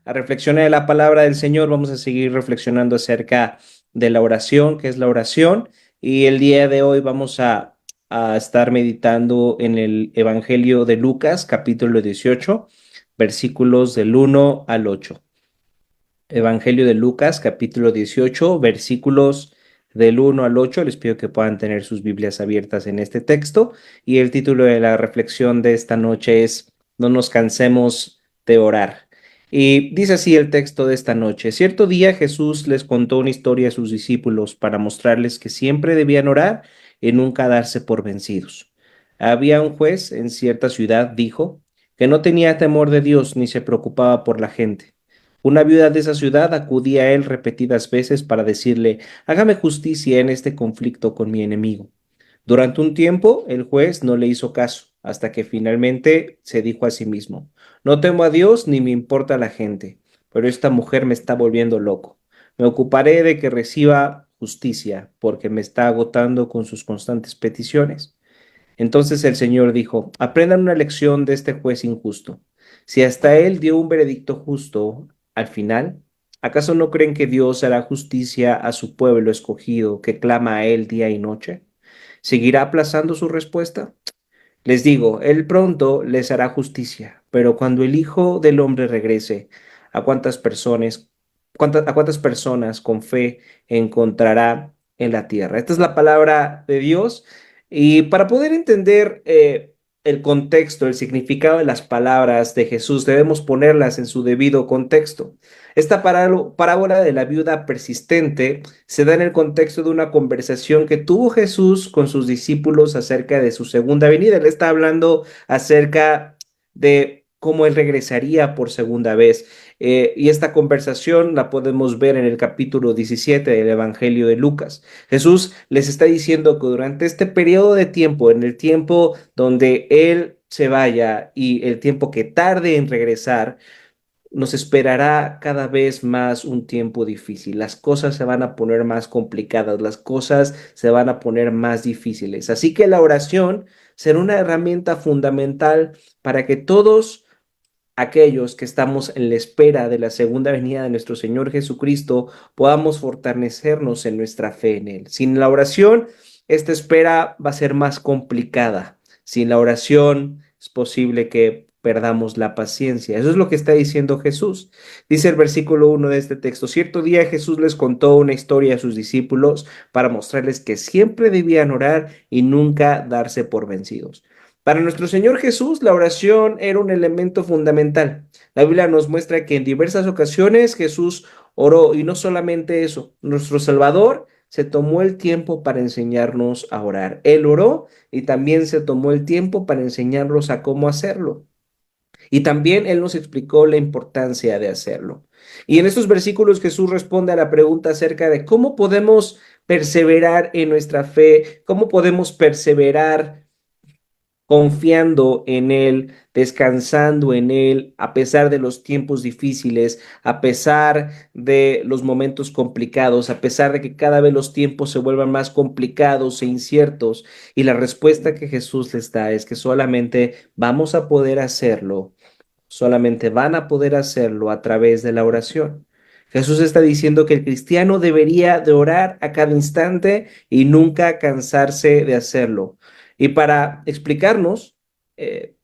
a reflexionar en la palabra del Señor. Vamos a seguir reflexionando acerca de la oración, qué es la oración. Y el día de hoy vamos a estar meditando en el Evangelio de Lucas, capítulo 18, versículos del 1 al 8. Evangelio de Lucas, capítulo 18, versículos del 1 al 8. Les pido que puedan tener sus Biblias abiertas en este texto. Y el título de la reflexión de esta noche es No nos cansemos de orar. Y dice así el texto de esta noche. Cierto día Jesús les contó una historia a sus discípulos para mostrarles que siempre debían orar y nunca darse por vencidos. Había un juez en cierta ciudad, dijo, que no tenía temor de Dios ni se preocupaba por la gente. Una viuda de esa ciudad acudía a él repetidas veces para decirle, hágame justicia en este conflicto con mi enemigo. Durante un tiempo, el juez no le hizo caso, hasta que finalmente se dijo a sí mismo, no temo a Dios ni me importa la gente, pero esta mujer me está volviendo loco. Me ocuparé de que reciba justicia, porque me está agotando con sus constantes peticiones. Entonces el Señor dijo, aprendan una lección de este juez injusto. Si hasta él dio un veredicto justo al final, ¿acaso no creen que Dios hará justicia a su pueblo escogido que clama a él día y noche? ¿Seguirá aplazando su respuesta? Les digo, él pronto les hará justicia, pero cuando el Hijo del Hombre regrese, ¿a cuántas personas con fe encontrará en la tierra? Esta es la palabra de Dios y para poder entender el contexto, el significado de las palabras de Jesús, debemos ponerlas en su debido contexto. Esta parábola de la viuda persistente se da en el contexto de una conversación que tuvo Jesús con sus discípulos acerca de su segunda venida. Él está hablando acerca de cómo él regresaría por segunda vez. Y esta conversación la podemos ver en el capítulo 17 del Evangelio de Lucas. Jesús les está diciendo que durante este periodo de tiempo, en el tiempo donde él se vaya y el tiempo que tarde en regresar, nos esperará cada vez más un tiempo difícil. Las cosas se van a poner más complicadas, las cosas se van a poner más difíciles. Así que la oración será una herramienta fundamental para que todos aquellos que estamos en la espera de la segunda venida de nuestro Señor Jesucristo podamos fortalecernos en nuestra fe en Él. Sin la oración, esta espera va a ser más complicada. Sin la oración, es posible que perdamos la paciencia. Eso es lo que está diciendo Jesús. Dice el versículo 1 de este texto, cierto día Jesús les contó una historia a sus discípulos para mostrarles que siempre debían orar y nunca darse por vencidos. Para nuestro Señor Jesús, la oración era un elemento fundamental. La Biblia nos muestra que en diversas ocasiones Jesús oró y no solamente eso, nuestro Salvador se tomó el tiempo para enseñarnos a orar. Él oró y también se tomó el tiempo para enseñarnos a cómo hacerlo. Y también Él nos explicó la importancia de hacerlo. Y en estos versículos Jesús responde a la pregunta acerca de cómo podemos perseverar en nuestra fe, cómo podemos perseverar confiando en Él, descansando en Él, a pesar de los tiempos difíciles, a pesar de los momentos complicados, a pesar de que cada vez los tiempos se vuelvan más complicados e inciertos. Y la respuesta que Jesús les da es que solamente vamos a poder hacerlo, solamente van a poder hacerlo a través de la oración. Jesús está diciendo que el cristiano debería de orar a cada instante y nunca cansarse de hacerlo. Y para explicarnos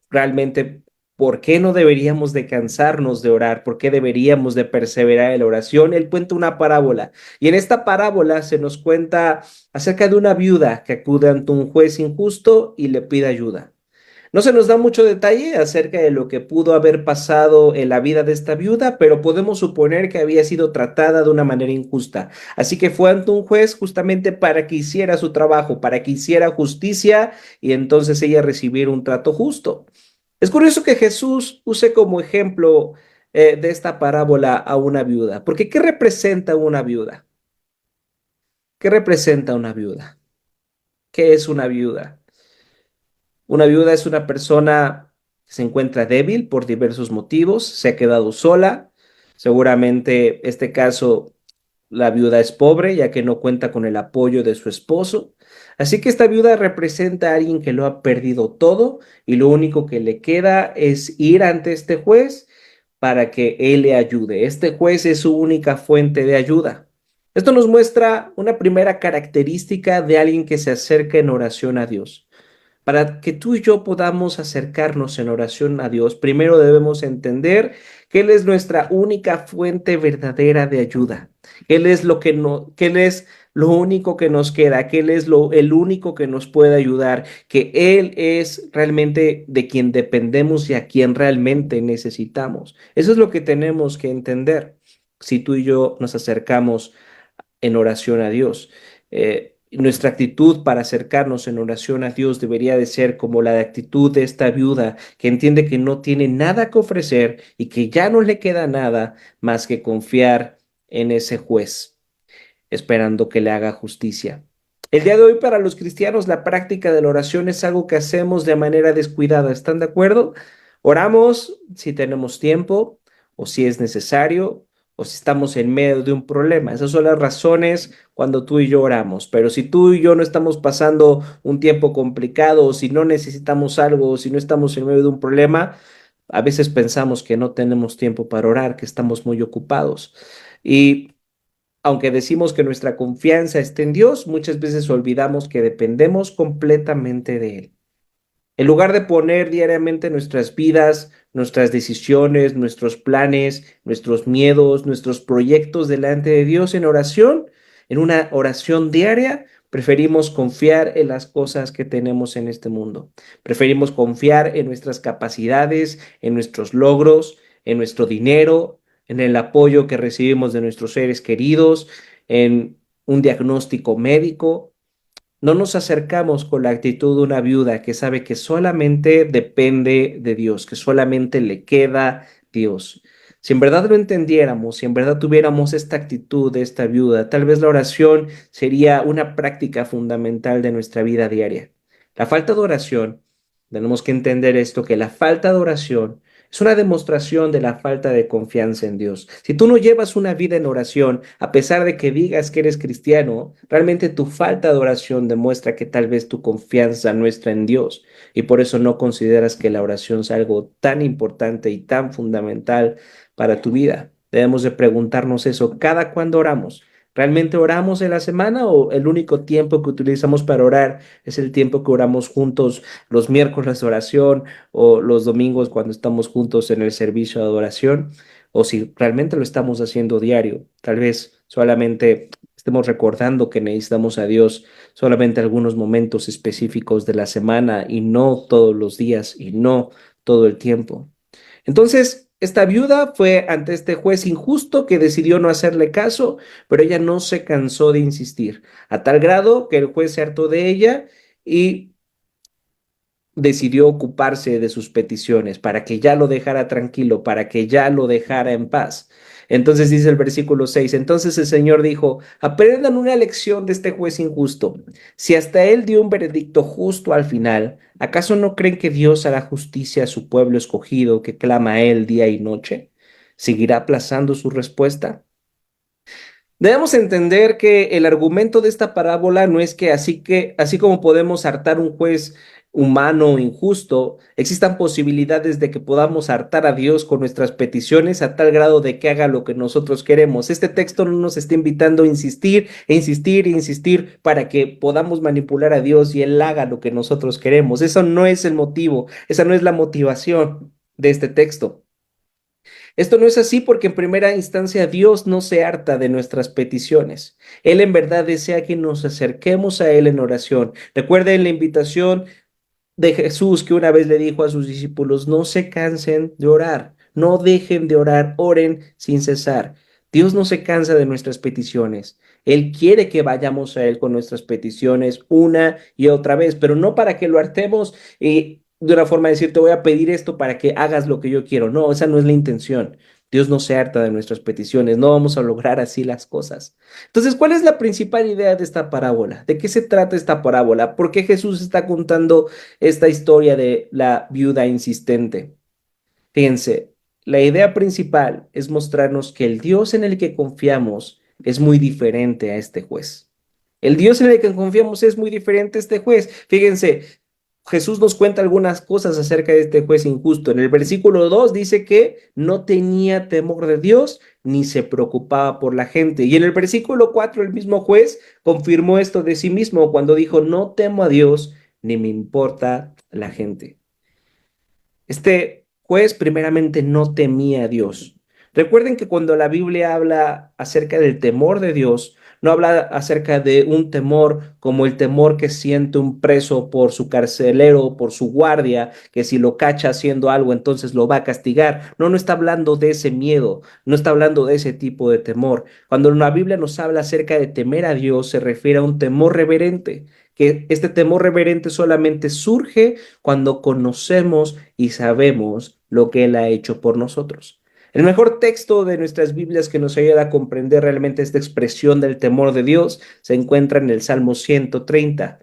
realmente por qué no deberíamos de cansarnos de orar, por qué deberíamos de perseverar en la oración, él cuenta una parábola. Y en esta parábola se nos cuenta acerca de una viuda que acude ante un juez injusto y le pide ayuda. No se nos da mucho detalle acerca de lo que pudo haber pasado en la vida de esta viuda, pero podemos suponer que había sido tratada de una manera injusta. Así que fue ante un juez justamente para que hiciera su trabajo, para que hiciera justicia y entonces ella recibiera un trato justo. Es curioso que Jesús use como ejemplo de esta parábola a una viuda, porque ¿qué representa una viuda? ¿Qué representa una viuda? ¿Qué es una viuda? Una viuda es una persona que se encuentra débil por diversos motivos, se ha quedado sola. Seguramente este caso, la viuda es pobre ya que no cuenta con el apoyo de su esposo. Así que esta viuda representa a alguien que lo ha perdido todo y lo único que le queda es ir ante este juez para que él le ayude. Este juez es su única fuente de ayuda. Esto nos muestra una primera característica de alguien que se acerca en oración a Dios. Para que tú y yo podamos acercarnos en oración a Dios, primero debemos entender que Él es nuestra única fuente verdadera de ayuda. Él es que Él es lo único que nos queda, que Él es el único que nos puede ayudar, que Él es realmente de quien dependemos y a quien realmente necesitamos. Eso es lo que tenemos que entender si tú y yo nos acercamos en oración a Dios. Nuestra actitud para acercarnos en oración a Dios debería de ser como la de actitud de esta viuda que entiende que no tiene nada que ofrecer y que ya no le queda nada más que confiar en ese juez, esperando que le haga justicia. El día de hoy para los cristianos la práctica de la oración es algo que hacemos de manera descuidada. ¿Están de acuerdo? Oramos si tenemos tiempo o si es necesario o si estamos en medio de un problema. Esas son las razones cuando tú y yo oramos. Pero si tú y yo no estamos pasando un tiempo complicado o si no necesitamos algo o si no estamos en medio de un problema, a veces pensamos que no tenemos tiempo para orar, que estamos muy ocupados. Y aunque decimos que nuestra confianza está en Dios, muchas veces olvidamos que dependemos completamente de Él. En lugar de poner diariamente nuestras vidas, nuestras decisiones, nuestros planes, nuestros miedos, nuestros proyectos delante de Dios en oración, en una oración diaria, preferimos confiar en las cosas que tenemos en este mundo. Preferimos confiar en nuestras capacidades, en nuestros logros, en nuestro dinero, en el apoyo que recibimos de nuestros seres queridos, en un diagnóstico médico. No nos acercamos con la actitud de una viuda que sabe que solamente depende de Dios, que solamente le queda Dios. Si en verdad lo entendiéramos, si en verdad tuviéramos esta actitud de esta viuda, tal vez la oración sería una práctica fundamental de nuestra vida diaria. La falta de oración, tenemos que entender esto, que la falta de oración es una demostración de la falta de confianza en Dios. Si tú no llevas una vida en oración, a pesar de que digas que eres cristiano, realmente tu falta de oración demuestra que tal vez tu confianza no está en Dios y por eso no consideras que la oración es algo tan importante y tan fundamental para tu vida. Debemos de preguntarnos eso cada cuando oramos. ¿Realmente oramos en la semana o el único tiempo que utilizamos para orar es el tiempo que oramos juntos los miércoles de oración o los domingos cuando estamos juntos en el servicio de adoración, o si realmente lo estamos haciendo diario? Tal vez solamente estemos recordando que necesitamos a Dios solamente algunos momentos específicos de la semana y no todos los días y no todo el tiempo. Entonces, esta viuda fue ante este juez injusto que decidió no hacerle caso, pero ella no se cansó de insistir, a tal grado que el juez se hartó de ella y decidió ocuparse de sus peticiones para que ya lo dejara tranquilo, para que ya lo dejara en paz. Entonces dice el versículo 6, entonces el Señor dijo, aprendan una lección de este juez injusto. Si hasta él dio un veredicto justo al final, ¿acaso no creen que Dios hará justicia a su pueblo escogido que clama a él día y noche? ¿Seguirá aplazando su respuesta? Debemos entender que el argumento de esta parábola no es que así como podemos hartar un juez humano injusto, existan posibilidades de que podamos hartar a Dios con nuestras peticiones a tal grado de que haga lo que nosotros queremos. Este texto no nos está invitando a insistir e insistir e insistir para que podamos manipular a Dios y Él haga lo que nosotros queremos. Eso no es el motivo, esa no es la motivación de este texto. Esto no es así porque en primera instancia Dios no se harta de nuestras peticiones. Él en verdad desea que nos acerquemos a Él en oración. Recuerden la invitación de Jesús que una vez le dijo a sus discípulos, no se cansen de orar, no dejen de orar, oren sin cesar. Dios no se cansa de nuestras peticiones. Él quiere que vayamos a Él con nuestras peticiones una y otra vez, pero no para que lo hartemos de una forma de decir, te voy a pedir esto para que hagas lo que yo quiero. No, esa no es la intención. Dios no se harta de nuestras peticiones, no vamos a lograr así las cosas. Entonces, ¿cuál es la principal idea de esta parábola? ¿De qué se trata esta parábola? ¿Por qué Jesús está contando esta historia de la viuda insistente? Fíjense, la idea principal es mostrarnos que el Dios en el que confiamos es muy diferente a este juez. El Dios en el que confiamos es muy diferente a este juez. Fíjense, Jesús nos cuenta algunas cosas acerca de este juez injusto. En el versículo 2 dice que no tenía temor de Dios ni se preocupaba por la gente. Y en el versículo 4 el mismo juez confirmó esto de sí mismo cuando dijo, no temo a Dios ni me importa la gente. Este juez primeramente no temía a Dios. Recuerden que cuando la Biblia habla acerca del temor de Dios, no habla acerca de un temor como el temor que siente un preso por su carcelero, por su guardia, que si lo cacha haciendo algo, entonces lo va a castigar. No, no está hablando de ese miedo, no está hablando de ese tipo de temor. Cuando la Biblia nos habla acerca de temer a Dios, se refiere a un temor reverente, que este temor reverente solamente surge cuando conocemos y sabemos lo que Él ha hecho por nosotros. El mejor texto de nuestras Biblias que nos ayuda a comprender realmente esta expresión del temor de Dios se encuentra en el Salmo 130,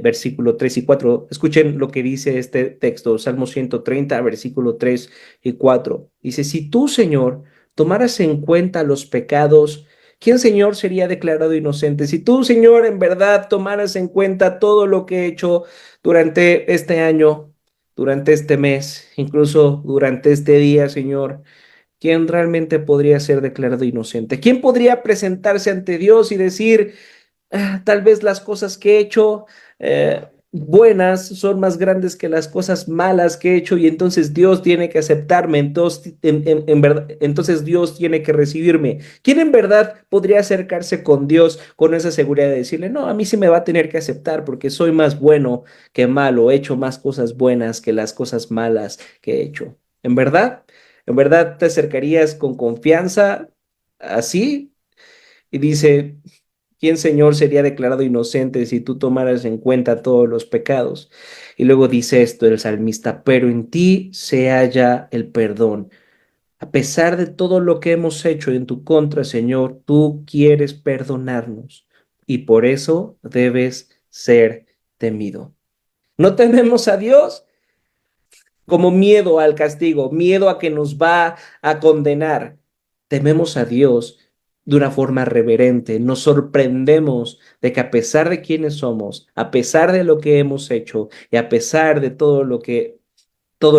versículo 3 y 4. Escuchen lo que dice este texto, Salmo 130, versículo 3 y 4. Dice, si tú, Señor, tomaras en cuenta los pecados, ¿quién, Señor, sería declarado inocente? Si tú, Señor, en verdad tomaras en cuenta todo lo que he hecho durante este año, durante este mes, incluso durante este día, Señor, ¿quién realmente podría ser declarado inocente? ¿Quién podría presentarse ante Dios y decir, tal vez las cosas que he hecho buenas son más grandes que las cosas malas que he hecho y entonces Dios tiene que aceptarme, entonces, en verdad, entonces Dios tiene que recibirme? ¿Quién en verdad podría acercarse con Dios con esa seguridad de decirle, no, a mí sí me va a tener que aceptar porque soy más bueno que malo, he hecho más cosas buenas que las cosas malas que he hecho? ¿En verdad? ¿En verdad te acercarías con confianza así? Y dice, ¿quién, Señor, sería declarado inocente si tú tomaras en cuenta todos los pecados? Y luego dice esto el salmista, pero en ti se halla el perdón. A pesar de todo lo que hemos hecho en tu contra, Señor, tú quieres perdonarnos y por eso debes ser temido. No tememos a Dios como miedo al castigo, miedo a que nos va a condenar. Tememos a Dios de una forma reverente. Nos sorprendemos de que a pesar de quienes somos, a pesar de lo que hemos hecho y a pesar de todo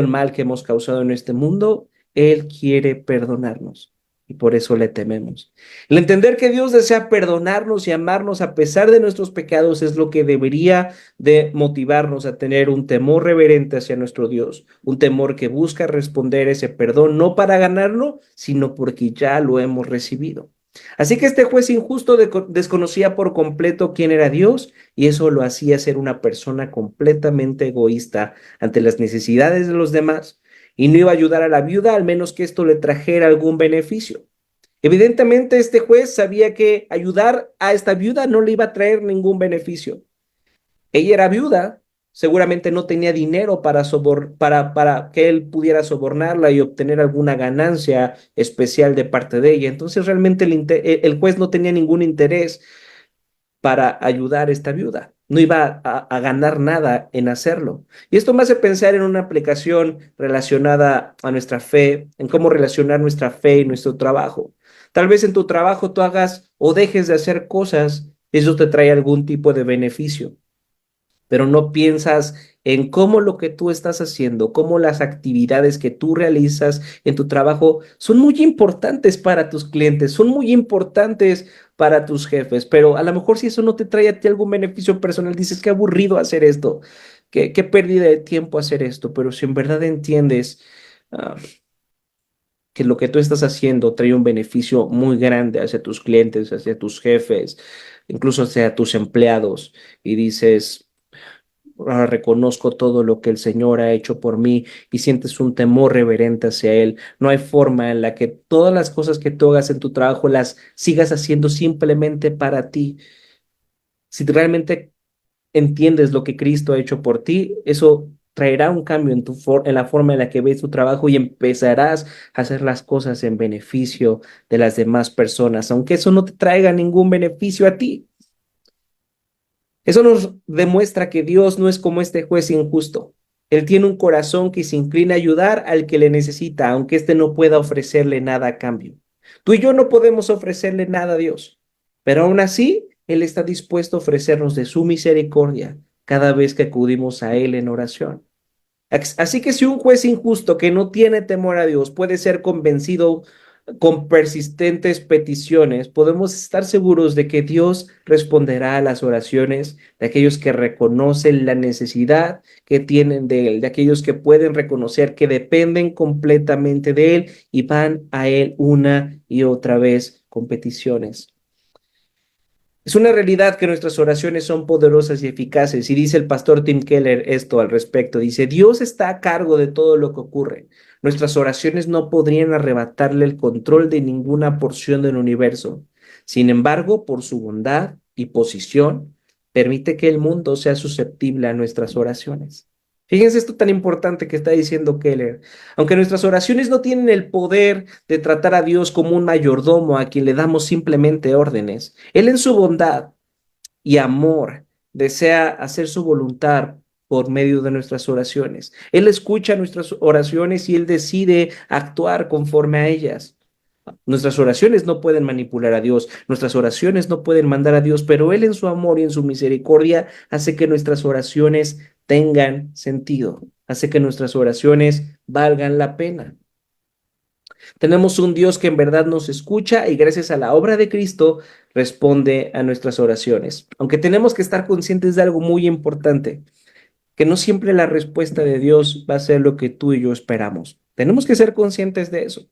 el mal que hemos causado en este mundo, Él quiere perdonarnos y por eso le tememos. El entender que Dios desea perdonarnos y amarnos a pesar de nuestros pecados es lo que debería de motivarnos a tener un temor reverente hacia nuestro Dios, un temor que busca responder ese perdón no para ganarlo, sino porque ya lo hemos recibido. Así que este juez injusto desconocía por completo quién era Dios y eso lo hacía ser una persona completamente egoísta ante las necesidades de los demás y no iba a ayudar a la viuda al menos que esto le trajera algún beneficio. Evidentemente este juez sabía que ayudar a esta viuda no le iba a traer ningún beneficio. Ella era viuda, seguramente no tenía dinero para que él pudiera sobornarla y obtener alguna ganancia especial de parte de ella. Entonces realmente el juez no tenía ningún interés para ayudar a esta viuda. No iba a ganar nada en hacerlo. Y esto me hace pensar en una aplicación relacionada a nuestra fe, en cómo relacionar nuestra fe y nuestro trabajo. Tal vez en tu trabajo tú hagas o dejes de hacer cosas, eso te trae algún tipo de beneficio, pero no piensas en cómo lo que tú estás haciendo, cómo las actividades que tú realizas en tu trabajo son muy importantes para tus clientes, son muy importantes para tus jefes, pero a lo mejor si eso no te trae a ti algún beneficio personal, dices qué aburrido hacer esto, qué pérdida de tiempo hacer esto, pero si en verdad entiendes uh, que lo que tú estás haciendo trae un beneficio muy grande hacia tus clientes, hacia tus jefes, incluso hacia tus empleados, y dices, ahora reconozco todo lo que el Señor ha hecho por mí y sientes un temor reverente hacia Él. No hay forma en la que todas las cosas que tú hagas en tu trabajo las sigas haciendo simplemente para ti. Si realmente entiendes lo que Cristo ha hecho por ti, eso traerá un cambio en la forma en la que ves tu trabajo y empezarás a hacer las cosas en beneficio de las demás personas, aunque eso no te traiga ningún beneficio a ti. Eso nos demuestra que Dios no es como este juez injusto. Él tiene un corazón que se inclina a ayudar al que le necesita, aunque éste no pueda ofrecerle nada a cambio. Tú y yo no podemos ofrecerle nada a Dios, pero aún así, Él está dispuesto a ofrecernos de su misericordia cada vez que acudimos a Él en oración. Así que si un juez injusto que no tiene temor a Dios puede ser convencido con persistentes peticiones, podemos estar seguros de que Dios responderá a las oraciones de aquellos que reconocen la necesidad que tienen de Él, de aquellos que pueden reconocer que dependen completamente de Él y van a Él una y otra vez con peticiones. Es una realidad que nuestras oraciones son poderosas y eficaces, y dice el pastor Tim Keller esto al respecto. Dice, Dios está a cargo de todo lo que ocurre. Nuestras oraciones no podrían arrebatarle el control de ninguna porción del universo. Sin embargo, por su bondad y posición, permite que el mundo sea susceptible a nuestras oraciones. Fíjense esto tan importante que está diciendo Keller. Aunque nuestras oraciones no tienen el poder de tratar a Dios como un mayordomo a quien le damos simplemente órdenes, Él en su bondad y amor desea hacer su voluntad por medio de nuestras oraciones. Él escucha nuestras oraciones y Él decide actuar conforme a ellas. Nuestras oraciones no pueden manipular a Dios, nuestras oraciones no pueden mandar a Dios, pero Él en su amor y en su misericordia hace que nuestras oraciones tengan sentido, hace que nuestras oraciones valgan la pena. Tenemos un Dios que en verdad nos escucha y gracias a la obra de Cristo responde a nuestras oraciones. Aunque tenemos que estar conscientes de algo muy importante, que no siempre la respuesta de Dios va a ser lo que tú y yo esperamos. Tenemos que ser conscientes de eso.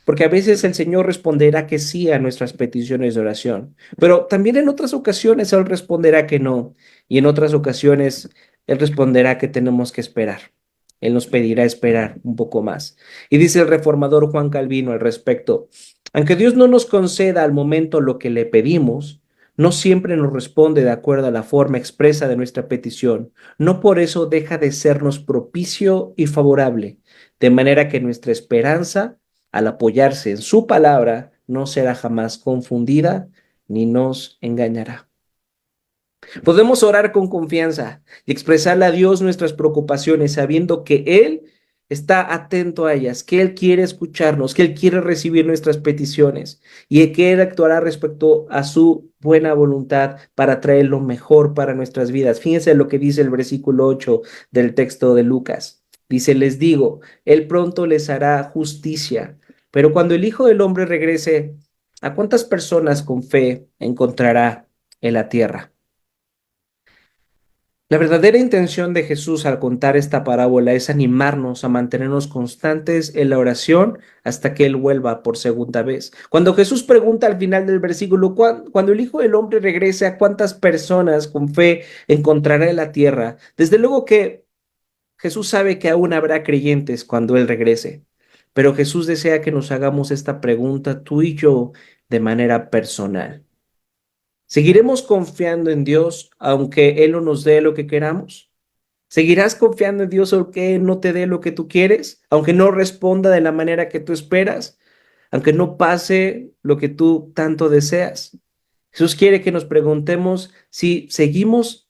Porque a veces el Señor responderá que sí a nuestras peticiones de oración, pero también en otras ocasiones Él responderá que no, y en otras ocasiones Él responderá que tenemos que esperar. Él nos pedirá esperar un poco más. Y dice el reformador Juan Calvino al respecto, aunque Dios no nos conceda al momento lo que le pedimos, no siempre nos responde de acuerdo a la forma expresa de nuestra petición. No por eso deja de sernos propicio y favorable, de manera que nuestra esperanza al apoyarse en su palabra, no será jamás confundida ni nos engañará. Podemos orar con confianza y expresarle a Dios nuestras preocupaciones, sabiendo que Él está atento a ellas, que Él quiere escucharnos, que Él quiere recibir nuestras peticiones y que Él actuará respecto a su buena voluntad para traer lo mejor para nuestras vidas. Fíjense lo que dice el versículo 8 del texto de Lucas. Dice, les digo, Él pronto les hará justicia, pero cuando el Hijo del Hombre regrese, ¿a cuántas personas con fe encontrará en la tierra? La verdadera intención de Jesús al contar esta parábola es animarnos a mantenernos constantes en la oración hasta que Él vuelva por segunda vez. Cuando Jesús pregunta al final del versículo, cuando el Hijo del Hombre regrese, ¿a cuántas personas con fe encontrará en la tierra? Desde luego que Jesús sabe que aún habrá creyentes cuando Él regrese, pero Jesús desea que nos hagamos esta pregunta tú y yo de manera personal. ¿Seguiremos confiando en Dios aunque Él no nos dé lo que queramos? ¿Seguirás confiando en Dios aunque Él no te dé lo que tú quieres? Aunque no responda de la manera que tú esperas, aunque no pase lo que tú tanto deseas. Jesús quiere que nos preguntemos si seguimos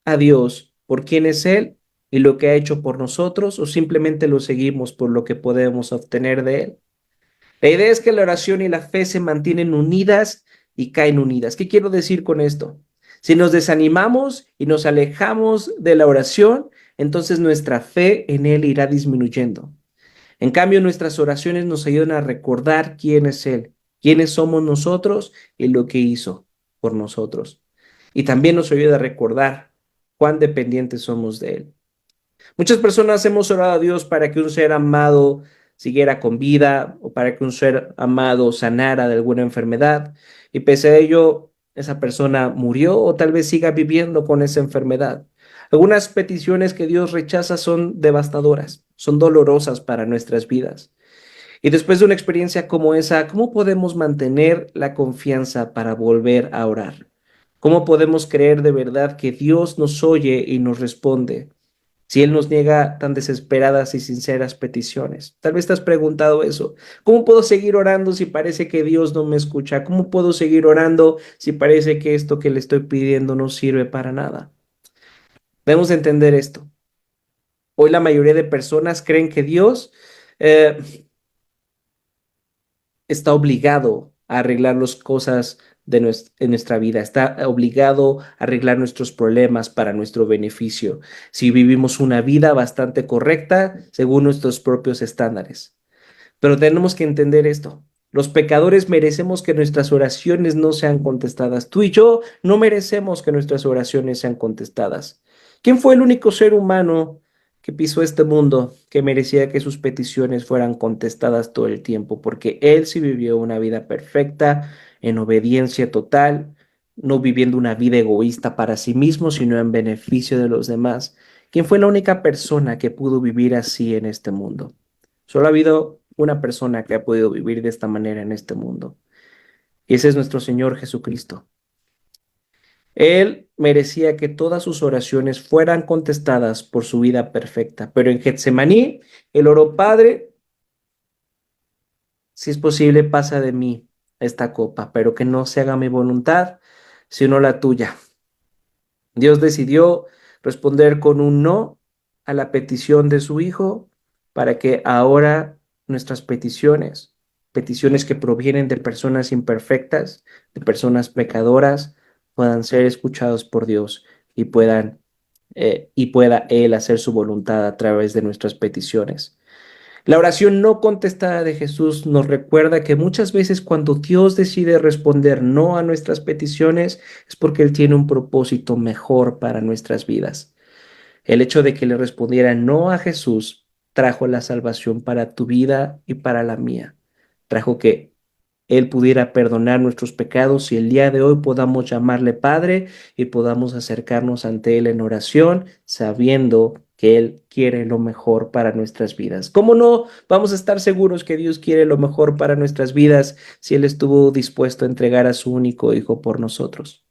a Dios por quién es Él y lo que ha hecho por nosotros o simplemente lo seguimos por lo que podemos obtener de Él. La idea es que la oración y la fe se mantienen unidas y caen unidas. ¿Qué quiero decir con esto? Si nos desanimamos y nos alejamos de la oración, entonces nuestra fe en Él irá disminuyendo. En cambio, nuestras oraciones nos ayudan a recordar quién es Él, quiénes somos nosotros y lo que hizo por nosotros. Y también nos ayuda a recordar cuán dependientes somos de Él. Muchas personas hemos orado a Dios para que un ser amado siguiera con vida o para que un ser amado sanara de alguna enfermedad y pese a ello esa persona murió o tal vez siga viviendo con esa enfermedad. Algunas peticiones que Dios rechaza son devastadoras, son dolorosas para nuestras vidas. Y después de una experiencia como esa, ¿cómo podemos mantener la confianza para volver a orar? ¿Cómo podemos creer de verdad que Dios nos oye y nos responde? Si Él nos niega tan desesperadas y sinceras peticiones. Tal vez te has preguntado eso. ¿Cómo puedo seguir orando si parece que Dios no me escucha? ¿Cómo puedo seguir orando si parece que esto que le estoy pidiendo no sirve para nada? Debemos entender esto. Hoy la mayoría de personas creen que Dios eh, está obligado a arreglar las cosas en nuestra vida, está obligado a arreglar nuestros problemas para nuestro beneficio, si vivimos una vida bastante correcta según nuestros propios estándares. Pero tenemos que entender esto. Los pecadores merecemos que nuestras oraciones no sean contestadas. Tú y yo no merecemos que nuestras oraciones sean contestadas. ¿Quién fue el único ser humano que pisó este mundo que merecía que sus peticiones fueran contestadas todo el tiempo? Porque él sí vivió una vida perfecta, en obediencia total, no viviendo una vida egoísta para sí mismo, sino en beneficio de los demás. ¿Quién fue la única persona que pudo vivir así en este mundo? Solo ha habido una persona que ha podido vivir de esta manera en este mundo, y ese es nuestro Señor Jesucristo. Él merecía que todas sus oraciones fueran contestadas por su vida perfecta, pero en Getsemaní, él oró: Padre, si es posible, pasa de mí esta copa, pero que no se haga mi voluntad, sino la tuya. Dios decidió responder con un no a la petición de su Hijo para que ahora nuestras peticiones, peticiones que provienen de personas imperfectas, de personas pecadoras, puedan ser escuchados por Dios y pueda Él hacer su voluntad a través de nuestras peticiones. La oración no contestada de Jesús nos recuerda que muchas veces cuando Dios decide responder no a nuestras peticiones es porque Él tiene un propósito mejor para nuestras vidas. El hecho de que le respondiera no a Jesús trajo la salvación para tu vida y para la mía. Trajo que Él pudiera perdonar nuestros pecados y el día de hoy podamos llamarle Padre y podamos acercarnos ante Él en oración, sabiendo que Él quiere lo mejor para nuestras vidas. ¿Cómo no vamos a estar seguros que Dios quiere lo mejor para nuestras vidas si Él estuvo dispuesto a entregar a su único Hijo por nosotros?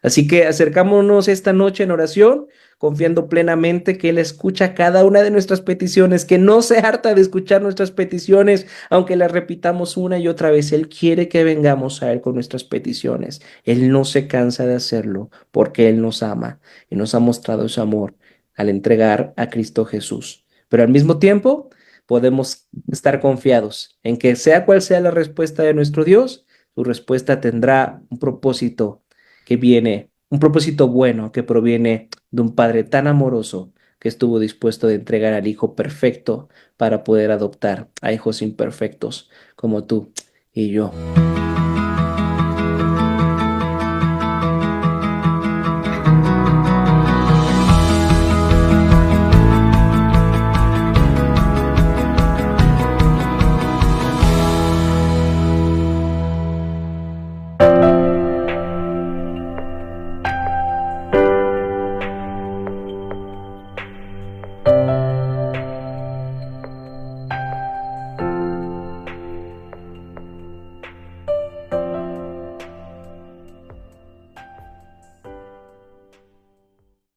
Así que acercámonos esta noche en oración, confiando plenamente que Él escucha cada una de nuestras peticiones, que no se harta de escuchar nuestras peticiones, aunque las repitamos una y otra vez. Él quiere que vengamos a Él con nuestras peticiones. Él no se cansa de hacerlo porque Él nos ama y nos ha mostrado su amor al entregar a Cristo Jesús. Pero al mismo tiempo, podemos estar confiados en que sea cual sea la respuesta de nuestro Dios, su respuesta tendrá un propósito que viene, un propósito bueno que proviene de un Padre tan amoroso que estuvo dispuesto de entregar al Hijo perfecto para poder adoptar a hijos imperfectos como tú y yo.